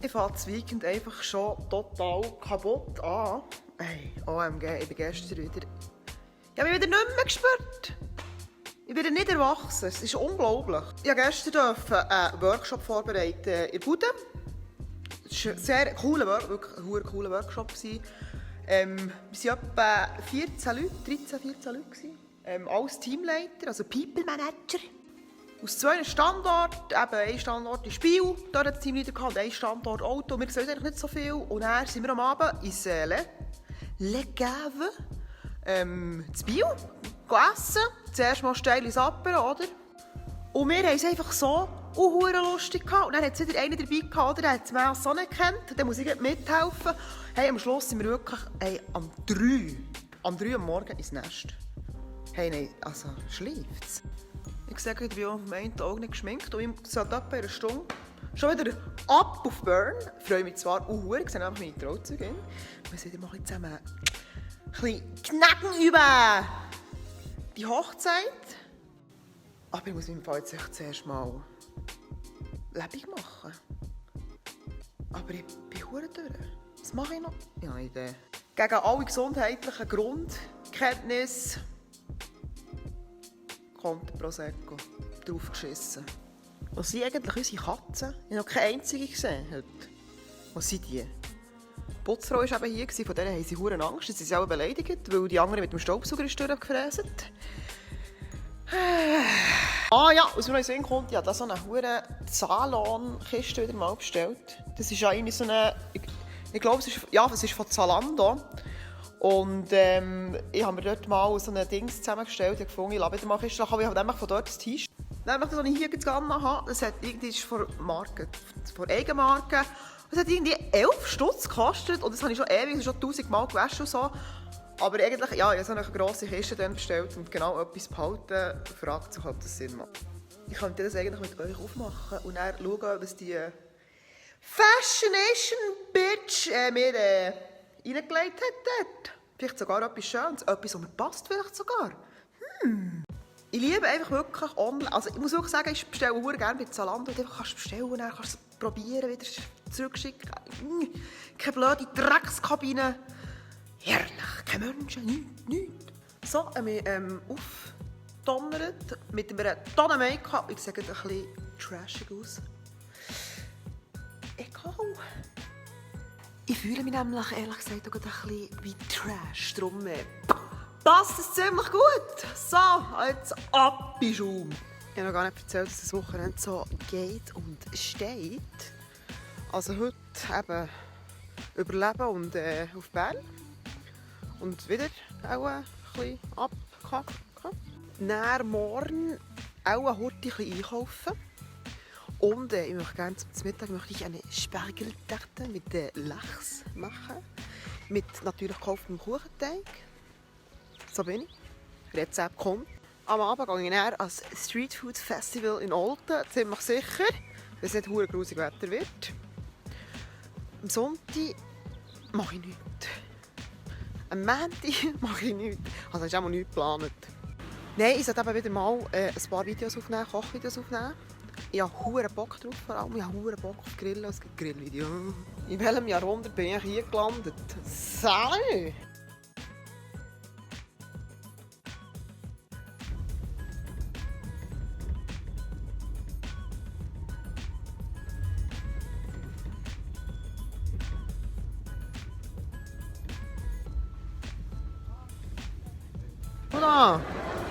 Ich fange das Weekend einfach schon total kaputt an. Hey, OMG, ich bin gestern wieder... Ich habe mich wieder nicht mehr gespürt. Ich bin nicht erwachsen. Es ist unglaublich. Ich durfte gestern einen Workshop vorbereiten in der Bude. Es war ein sehr cooler Workshop. Wir waren etwa 14 Leute, 13, 14 Leute. Alles Teamleiter, also People Manager. Aus 2 Standorten, eben ein Standort in Spiel, da hat das Teamleiter gehabt, und ein Standort Auto. Wir sehen eigentlich nicht so viel. Und dann sind wir am Abend ins Le Gave, zu Biel, essen. Zuerst mal steiles Apero, oder? Und wir haben es einfach so lustig gehabt. Und dann hat es wieder einen dabei gehabt, der hat das Mass auch nicht gekannt. Dann muss ich mithelfen. Hey, am Schluss sind wir wirklich am 3 am Morgen ins Nest. Hey, nein, also schläft's. Ich sage, ich bin auf meinem Auge nicht geschminkt und ich sollte etwa eine Stunde schon wieder ab auf Burn. Ich freue mich zwar auch, ich sehe einfach meine Trauzeugin. Wir sind wieder mal zusammen ein bisschen knacken über die Hochzeit. Aber ich muss mich im Fall jetzt zuerst mal lebendig machen. Aber ich bin verdammt durch. Was mache ich noch? Ich habe eine Idee. Gegen alle gesundheitlichen Grundkenntnisse kommt der Prosecco. Draufgeschissen. Wo sind eigentlich unsere Katzen? Ich habe noch keine einzige gesehen heute. Wo sind die? Die Putzfrau war eben hier, von der haben sie verdammt Angst. Sie sind auch beleidigt, weil die anderen mit dem Staubsauger durchgefräst. Ja, aus meinem Sinn kommt, ich habe da so eine verdammt Salon-Kiste wieder mal bestellt. Das ist ja irgendwie so eine... Ich glaube, es ist von Zalando. Und ich habe mir dort mal so ein Ding zusammengestellt und gefunden, ich lasse wieder mal Kiste. Dann habe ich nämlich von dort das T-Shirt. Nämlich, das, was ich hier jetzt habe, das ist von Eigenmarke. Das hat irgendwie 11 Stutz gekostet und das habe ich schon ewig, schon 1000 Mal gewaschen und so. Aber eigentlich, ja, ich habe so eine grosse Kiste dann bestellt und genau etwas behalten, fragt sich, ob das Sinn macht. Ich könnte das eigentlich mit euch aufmachen und dann schauen, was die Fascination Bitch mir reingelegt hat dort. Vielleicht sogar etwas Schönes, etwas, was mir passt vielleicht sogar. Ich liebe einfach wirklich online. Also ich muss wirklich sagen, ich bestelle sehr gerne bei Zalando. Du kannst bestellen und dann kannst du es probieren, wieder zurückschicken. Keine blöde Dreckskabine. Herrlich, keine Menschen, nichts. So, ich aufgedonnert mit einer Tonne Make-up. Ich sehe ein bisschen trashig aus. Egal. Ich fühle mich nämlich ehrlich gesagt auch ein bisschen wie Trash. Darum passt es ziemlich gut. So, jetzt ab in Schaum. Ich habe noch gar nicht erzählt, dass das Wochenende so geht und steht. Also heute eben überleben und auf Bern. Und wieder auch ein bisschen abkacken. Dann morgen auch ein Horti einkaufen. Und ich möchte gerne zum Mittag eine Spargeltarte mit Lachs machen. Mit natürlich gekauftem Kuchenteig. So bin ich. Rezept kommt. Am Abend gehe ich dann ans Street Food Festival in Olten. Ziemlich sicher, weil es nicht verdammt grusig Wetter wird. Am Sonntag mache ich nichts. Am Montag mache ich nichts. Also ist auch mal nichts geplant. Nein, ich sollte eben wieder mal ein paar Videos aufnehmen, Kochvideos aufnehmen. Ich habe verdammt Bock drauf, vor allem. Ich habe verdammt Bock auf Grillen. Es gibt Grillvideos. In welchem Jahrhundert bin ich hier gelandet? Salut!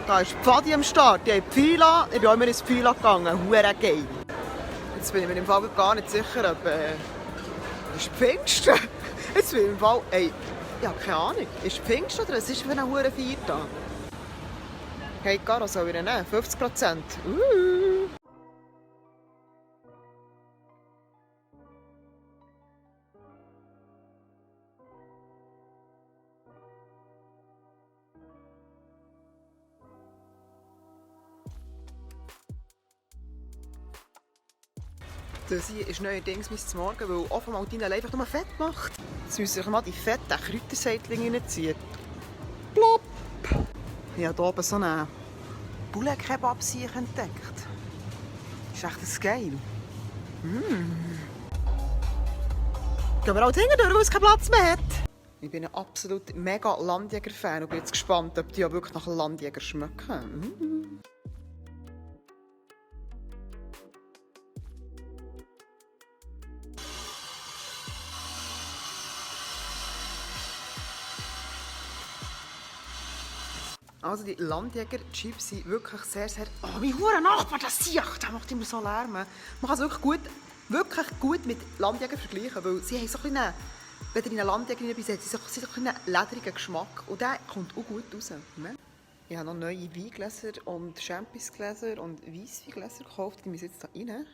Da ist Pfadi am Start. Die haben Pfeila. Ich bin auch immer ins Pfeila gegangen. Huere geil. Jetzt bin ich mir im Fall gar nicht sicher, ob ist Pfingsten. Jetzt bin ich im Fall... Ey, ich habe keine Ahnung. Ist Pfingsten oder was ist für eine Huere Feiertag? Hey, Caro, soll ich nehmen? 50%. Das hier ist neuerdings mein Morgen, weil Offenmaltine einfach nur Fett macht. Jetzt müssen wir mal die fetten Kräuterseitlinge reinziehen. Plopp! Ich habe hier oben so einen Poulet-Kebab entdeckt. Das ist echt geil. Gehen wir auch hinten durch, weil es keinen Platz mehr hat. Ich bin ein absolut mega Landjäger-Fan und bin jetzt gespannt, ob die ja wirklich nach Landjäger schmecken. Also die Landjäger-Chips sind wirklich sehr, sehr... Oh, mein verdammter Nachbar, das Siech, der macht immer so Lärm. Man kann es wirklich gut mit Landjäger vergleichen, weil sie haben so ein bisschen, wenn ihr in einen Landjäger reinbeißt, sie haben so einen ledrigen Geschmack und der kommt auch gut raus. Ich habe noch neue Weingläser und Championsgläser und Weissweingläser gekauft, die müssen jetzt hier rein.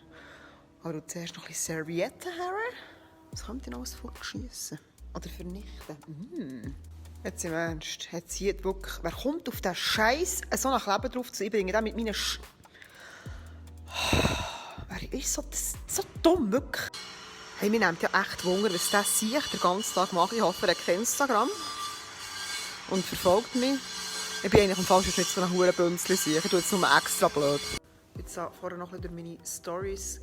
Aber zuerst noch ein bisschen Servietten her. Was könnte ich noch alles vorschiessen? Oder vernichten? Jetzt im Ernst, jetzt hier wirklich, wer kommt auf den Scheiß so einen Kleber drauf zu bringen? Den mit meinen wer ist so dumm, wirklich? Hey, mir nimmt ja echt Wunder, was das sehe ich den ganzen Tag mache. Ich hoffe, er kennt Instagram und verfolgt mich. Ich bin eigentlich am falschen Schritt so ein Hurenbünzli. Ich tue jetzt nur extra blöd. Jetzt habe ich vorher noch ein bisschen durch meine Stories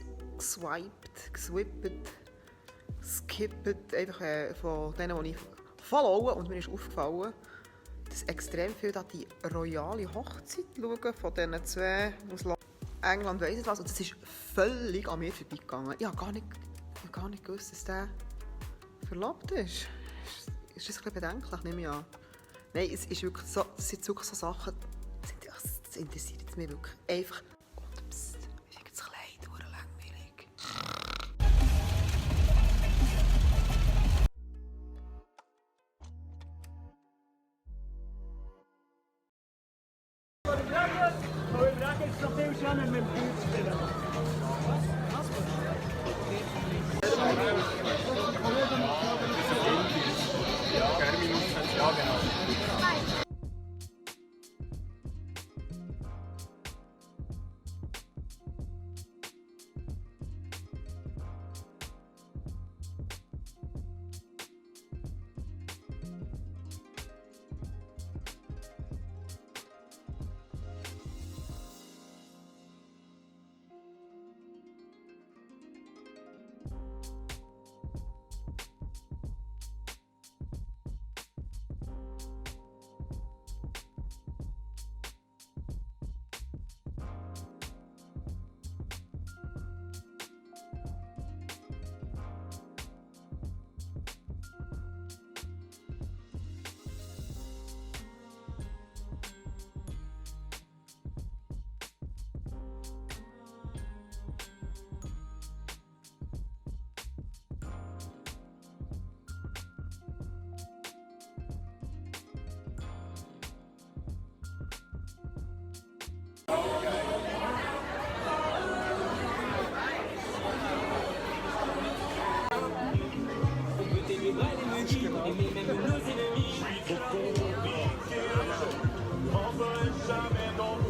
skippet, einfach von denen, die ich followen. Und mir ist aufgefallen, dass extrem viele da die royale Hochzeit schauen von diesen zwei aus England, weiss ich was. Und das ist völlig an mir vorbeigegangen. Ich habe gar nicht gewusst, dass der verlobt ist. Ist das ein bisschen bedenklich, nehme ich an. Nein, es ist wirklich so, das sind wirklich so Sachen, das interessiert jetzt mich wirklich. Einfach, und psst, ich finde das Kleid nur langweilig.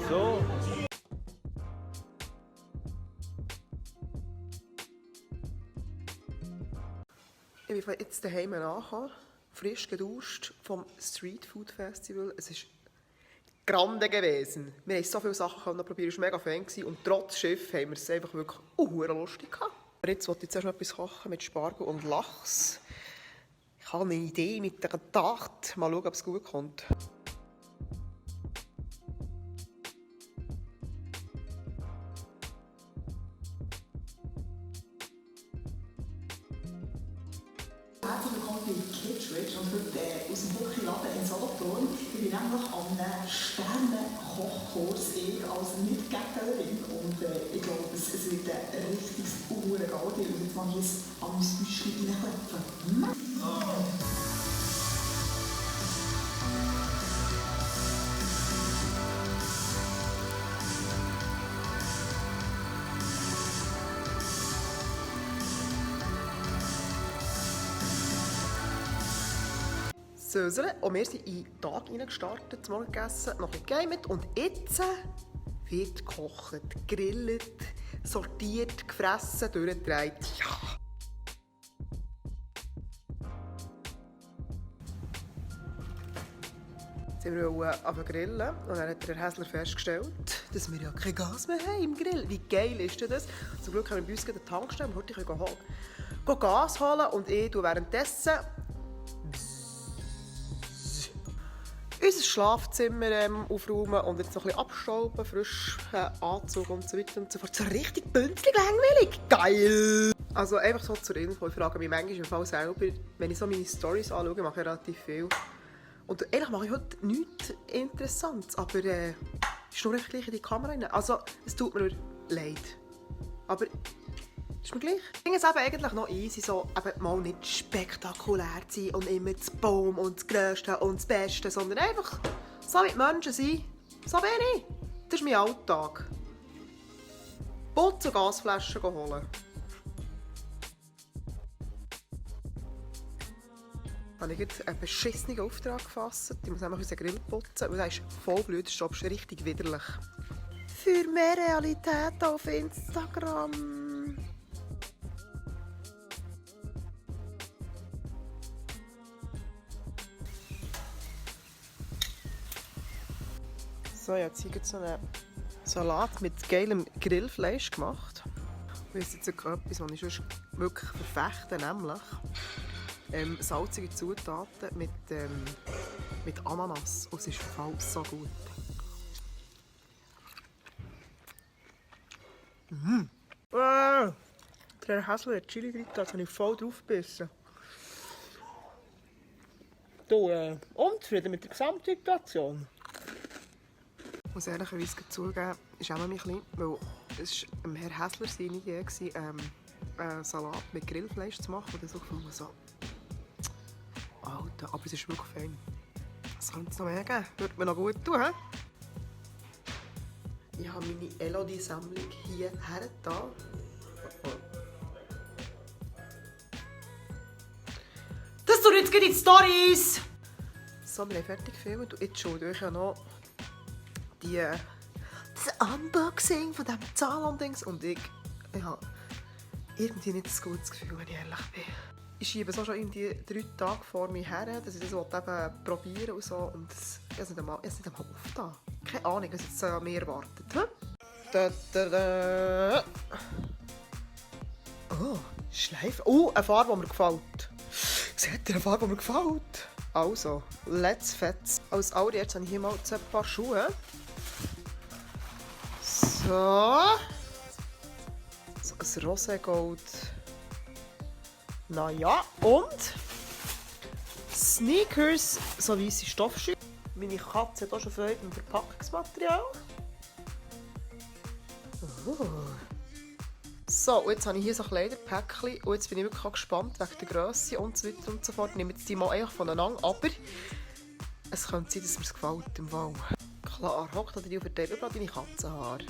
So. Ich bin jetzt daheim angekommen, frisch geduscht vom Street Food Festival. Es ist grande gewesen. Wir haben so viele Sachen probieren, es war mega Fan und trotz Schiff haben wir es einfach wirklich lustig gehabt. Aber jetzt wollte ich zuerst noch etwas kochen mit Spargel und Lachs. Ich habe eine Idee mit der Tat. Mal schauen, ob es gut kommt. Herzlich willkommen bei Kitschwitch und heute aus dem Buchladen in Solothurn. Ich bin nämlich an einem Sterne-Kochkurs als Mitgegnerin und ich glaube, es wird ein richtiges Gaudi und jetzt mal hier an mein Büschchen reinklopfen. Sösele. Und wir sind in den Tag gestartet, zum Morgenessen, noch ein bisschen gegamet. Und jetzt wird gekocht, gegrillt, sortiert, gefressen, durchgedreht. Ja! Jetzt wollten wir anfangen grillen und dann hat der Häsler festgestellt, dass wir ja kein Gas mehr haben im Grill. Wie geil ist denn das? Zum Glück haben wir bei uns eine Tankstelle, die wir heute holen können. gehe Gas holen und ich tue währenddessen unser Schlafzimmer aufräumen und jetzt noch ein bisschen abstauben, frisch Anzug und so weiter und so fort. So richtig bünzlig langweilig. Geil! Also einfach so zur Info. Ich frage mich manchmal im Fall selber, wenn ich so meine Storys anschaue, mache ich relativ viel. Und eigentlich mache ich heute nichts Interessantes, aber ich schnurre gleich in die Kamera rein. Also, es tut mir leid. Aber ist mir gleich. Ich finde es eben eigentlich noch easy, so eben mal nicht spektakulär zu sein und immer das Baum und das Größte und das Beste, sondern einfach so wie die Menschen sind. So bin ich. Das ist mein Alltag. Putzen und Gasflaschen holen. Habe ich jetzt einen beschissenen Auftrag gefasst. Ich muss nämlich unseren Grill putzen, weil der ist voll blöd, das ist richtig widerlich. Für mehr Realität auf Instagram. So, jetzt habe ich so einen Salat mit geilem Grillfleisch gemacht. Und jetzt ist etwas, was ich sonst wirklich verfechte, nämlich salzige Zutaten mit Ananas. Und es ist im Fall so gut. Der Häsler hat Chili drin, da habe ich voll drauf gebissen. Du, unzufrieden mit der Gesamtsituation? Ich muss ehrlicherweise zugeben, ist auch noch ein bisschen, weil es war Herr Häsler seine Idee, einen Salat mit Grillfleisch zu machen. Und dann so gefunden, so, Alter, aber es ist wirklich fein. Was könnte es noch mehr geben? Würde mir noch gut tun, he? Ich habe meine Elodie-Sammlung hier hergetan. Das tut jetzt gerade in die Storys! So, wir haben fertig gefilmt und jetzt schaut euch ja noch das Unboxing von diesem Zalon-Dings. Und ich habe irgendwie nicht ein gutes Gefühl, wenn ich ehrlich bin. Ich schiebe es auch schon irgendwie 3 Tage vor mir her, dass ich das eben probieren und so. Und ich habe es nicht einmal aufgetan. Keine Ahnung, was jetzt an mir erwartet. Hm? Da, da, da. Oh, Schleife. Oh, eine Farbe, die mir gefällt. Seht ihr, eine Farbe, die mir gefällt? Also, let's fetz. Als allererstes habe ich hier mal ein paar Schuhe. So. So ein Roségold. Naja, und Sneakers, so weisse Stoffschuhe. Meine Katze hat auch schon Freude am Verpackungsmaterial. Oh. So, und jetzt habe ich hier so Kleiderpäckchen und jetzt bin ich wirklich auch gespannt wegen der Grösse und so weiter und so fort. Ich nehme jetzt die mal einfach voneinander, aber es könnte sein, dass mir es gefällt im Fall. Klar, hockt oder die verteilt überall deine Katzenhaare.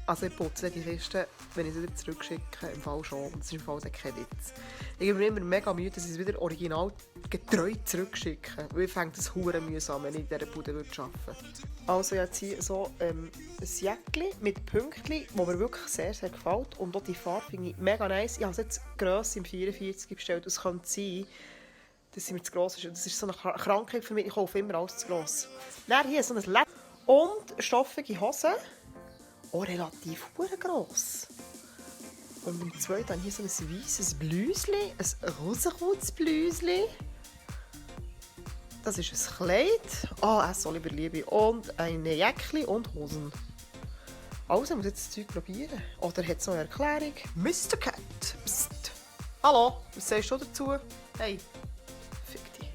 Also ich putze die Kiste, wenn ich sie wieder zurückschicke, im Fall schon. Das ist im Fall kein Witz. Ich gebe mir immer mega Mühe, dass ich es wieder original getreu zurückschicke. Weil ich fände das hure mühsam, wenn ich in dieser Bude arbeiten würde. Also jetzt hier so ein Jäckchen mit Pünktchen, das mir wirklich sehr, sehr gefällt. Und auch die Farbe finde ich mega nice. Ich habe es jetzt Grösse im 44 bestellt. Es könnte sein, dass sie mir zu gross ist. Das ist so eine Krankheit für mich. Ich kaufe immer alles zu gross. Dann hier so ein Leder und stoffige Hosen. Auch relativ gross. Und im zweiten habe ich hier so ein weißes Blüsli, ein rosarotes Blüsli. Das ist ein Kleid. Es soll lieber Liebe. Und ein Jäckchen und Hosen. Also, ich muss jetzt das Zeug probieren. Oder hat es noch eine Erklärung? Mr. Cat. Psst. Hallo, was sagst du dazu? Hey, fick dich.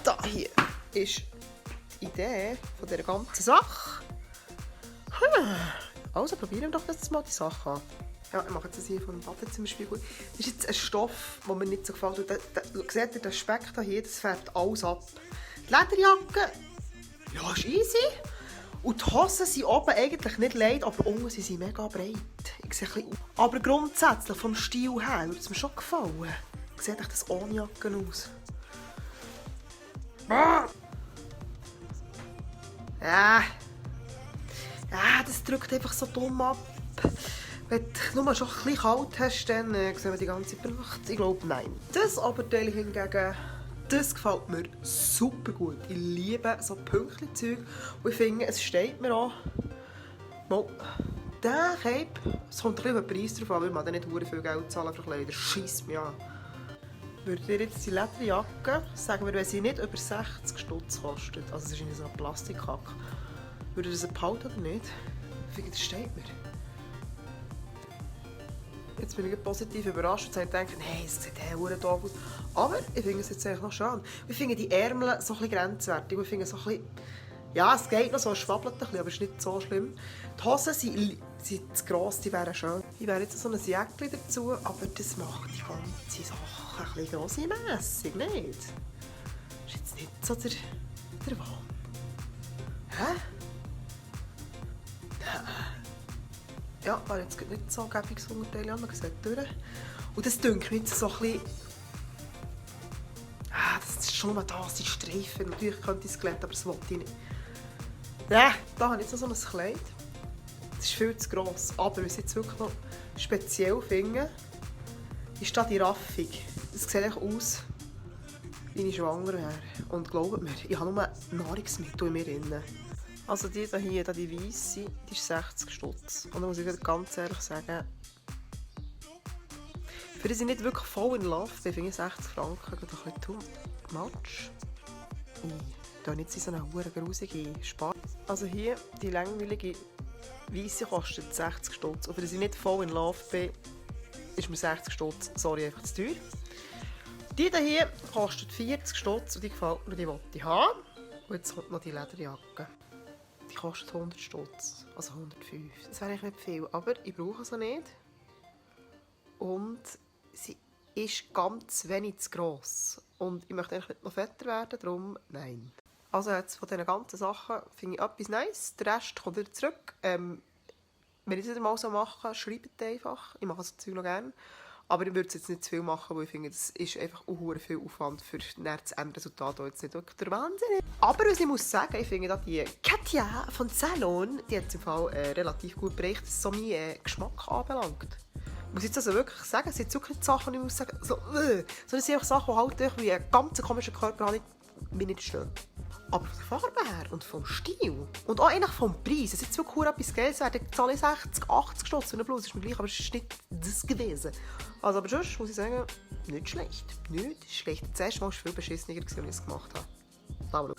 Da hier ist die Idee von dieser ganzen Sache. Also probieren wir doch jetzt mal die Sache an. Ja, ich mache jetzt das hier von dem Badezimmerspiegel. Das ist jetzt ein Stoff, der mir nicht so gefällt. Seht ihr, der Speck hier, das färbt alles ab. Die Lederjacke, ja, ist easy. Und die Hosen sind oben eigentlich nicht leicht, aber unten sind sie mega breit. Ich sehe ein bisschen, aber grundsätzlich, vom Stil her, würde es mir schon gefallen. Wie sieht das ohne Jacke aus? Ja, das drückt einfach so dumm ab. Wenn du nur schon ein bisschen kalt hast, dann sehen wir die ganze Pracht. Ich glaube, nein. Das Oberteil hingegen, das gefällt mir super gut. Ich liebe so Pünktchen-Zeug. Und ich finde, es steht mir auch. Mal, der Cape, es kommt ein bisschen auf den Preis drauf an, weil man dann nicht sehr viel Geld zahlen für Kleider. Scheisst mich an. Würde ihr jetzt die Lederjacke, sagen wir, wenn sie nicht über 60 Stutz kostet, also es ist in so einer Plastikhack, würde ihr das behalten oder nicht? Ich finde, das steht mir. Jetzt bin ich positiv überrascht und denke, nein, es sieht verdammt doof aus. Aber ich finde es jetzt eigentlich noch schön. Ich finde die Ärmel so ein bisschen grenzwertig. Ich finde so ein bisschen, ja, es geht noch so, es schwabbelt ein bisschen, aber es ist nicht so schlimm. Die Hosen sind zu gross, die wären schön. Ich wäre jetzt so ein Jäckchen dazu, aber das macht die ganze Sache ein bisschen grossemässig, nicht? Das ist jetzt nicht so der Wahn. Hä? Ja, war jetzt nicht so gäbiges Unterteil an, man sieht durch. Und das dünkt mich jetzt so ein bisschen... das ist schon mal da, die Streifen. Natürlich könnte ich es glätten, aber das wollte ich nicht. Ja, da habe ich jetzt noch so ein Kleid. Das ist viel zu gross. Aber was ich jetzt wirklich noch speziell finde, ist da die Raffung. Das sieht echt aus, wie ich schwanger wäre. Und glaubt mir, ich habe nur Nahrungsmittel in mir drin. Also die hier, die weisse, die ist 60 Stutz. Und da muss ich ganz ehrlich sagen, für die ich nicht wirklich voll in Love bin, finde ich 60 Franken ein bisschen too much. Da habe ich jetzt so eine grusige Spar. Also hier, die langweilige weisse kostet 60 Stutz. Und für die ich nicht voll in Love bin, ist mir 60 Stutz, sorry, einfach zu teuer. Die hier kostet 40 Stutz und die gefällt mir, die wollte ich haben. Und jetzt kommt noch die Lederjacke. Die kostet 100 Stutz, also 105. Das wäre eigentlich nicht viel, aber ich brauche sie nicht. Und sie ist ganz wenig zu gross. Und ich möchte eigentlich nicht noch fetter werden, darum nein. Also jetzt von diesen ganzen Sachen finde ich etwas nice. Der Rest kommt wieder zurück. Wenn ich das mal so mache, schreibt einfach. Ich mache so Zeug noch gerne. Aber ich würde es jetzt nicht zu viel machen, weil ich finde, das ist einfach auch viel Aufwand für das Endresultat, das jetzt nicht wirklich der Wahnsinn ist. Aber was ich muss sagen, ich finde, dass die Katja von Salon, die hat im Fall relativ gut berichtet, was so meinen Geschmack anbelangt. Ich muss jetzt also wirklich sagen, es sind wirklich Sachen, die ich muss sagen, sondern es sind einfach Sachen, die halt irgendwie einen ganz komischen Körper haben, mir nicht stehen. Aber von der Farbe her und vom Stil und auch eigentlich vom Preis, es ist jetzt wirklich etwas Geld wert, ich zahle 60, 80 Stutz für eine Bluse, ist mir gleich, aber es ist nicht das gewesen. Also, aber sonst muss ich sagen, nicht schlecht. Nicht schlecht. Das erste Mal war es viel beschissener, als ich es gemacht habe.